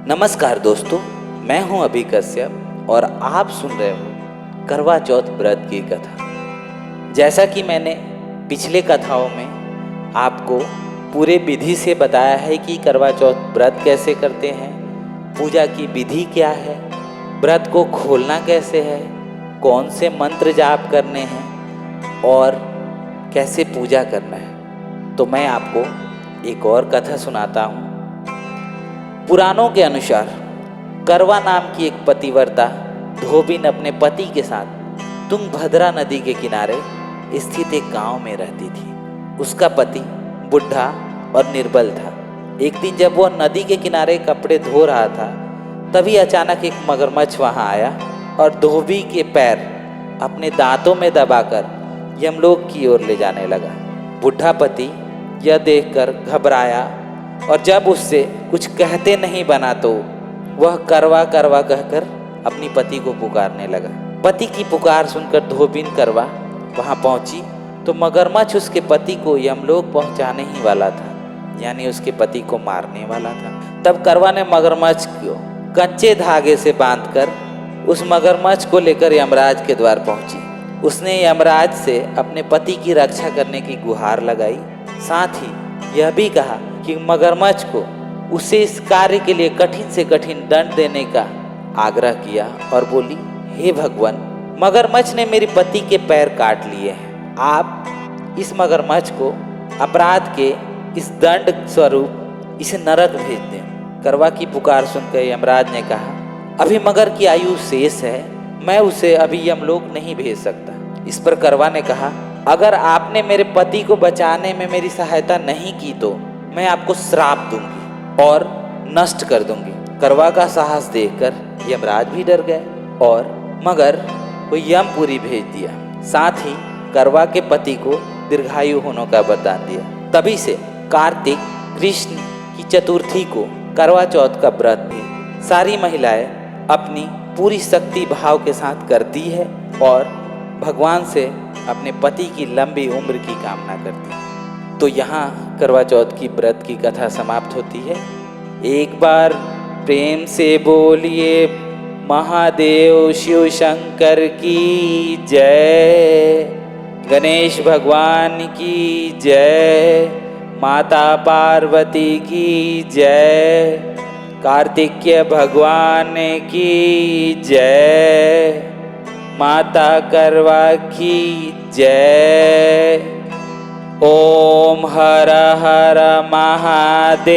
नमस्कार दोस्तों, मैं हूं अभी कश्यप और आप सुन रहे हो करवा चौथ व्रत की कथा। जैसा कि मैंने पिछले कथाओं में आपको पूरे विधि से बताया है कि करवा चौथ व्रत कैसे करते हैं, पूजा की विधि क्या है, व्रत को खोलना कैसे है, कौन से मंत्र जाप करने हैं और कैसे पूजा करना है, तो मैं आपको एक और कथा सुनाता हूँ। पुराणों के अनुसार करवा नाम की एक पतिव्रता धोबिन अपने पति के साथ तुंगभद्रा नदी के किनारे स्थित एक गांव में रहती थी। उसका पति बुढ़ा और निर्बल था। एक दिन जब वह नदी के किनारे कपड़े धो रहा था, तभी अचानक एक मगरमच्छ वहां आया और धोबी के पैर अपने दांतों में दबाकर यमलोक की ओर ले जाने लगा। बुढ़ा पति यह देखकर घबराया और जब उससे कुछ कहते नहीं बना तो वह करवा करवा कहकर अपनी पति को पुकारने लगा। पति की पुकार सुनकर धोबिन करवा वहां पहुंची तो मगरमच्छ उसके पति को यमलोक पहुंचाने ही वाला था, यानी उसके पति को मारने वाला था। तब करवा ने मगरमच्छ को कच्चे धागे से बांधकर उस मगरमच्छ को लेकर यमराज के द्वार पहुंची। उसने यमराज से अपने पति की रक्षा करने की गुहार लगाई, साथ ही यह भी कहा कि मगरमच्छ को उसे इस कार्य के लिए कठिन से कठिन दंड देने का आग्रह किया और बोली, हे भगवान, मगरमच्छ ने मेरे पति के पैर काट लिए हैं। आप इस मगरमच्छ को अपराध के इस दंड स्वरूप इसे नरक भेज दें। करवा की पुकार सुनकर यमराज ने कहा, अभी मगर की आयु शेष है, मैं उसे अभी यमलोक नहीं भेज सकता। इस पर करवा ने कहा, अगर आपने मेरे पति को बचाने में मेरी सहायता नहीं की तो मैं आपको श्राप दूंगी और नष्ट कर दूंगी। करवा का साहस देखकर यमराज भी डर गए और मगर को यमपुरी भेज दिया। साथ ही करवा के पति को दीर्घायु होने का वरदान दिया। तभी से कार्तिक कृष्ण की चतुर्थी को करवा चौथ का व्रत भी सारी महिलाएं अपनी पूरी शक्ति भाव के साथ करती है और भगवान से अपने पति की लंबी उम्र की कामना करती है। तो यहाँ करवा चौथ की व्रत की कथा समाप्त होती है। एक बार प्रेम से बोलिए महादेव शिव शंकर की जय, गणेश भगवान की जय, माता पार्वती की जय, कार्तिकेय भगवान की जय, माता करवा की जय। ओम हर हर महादेव।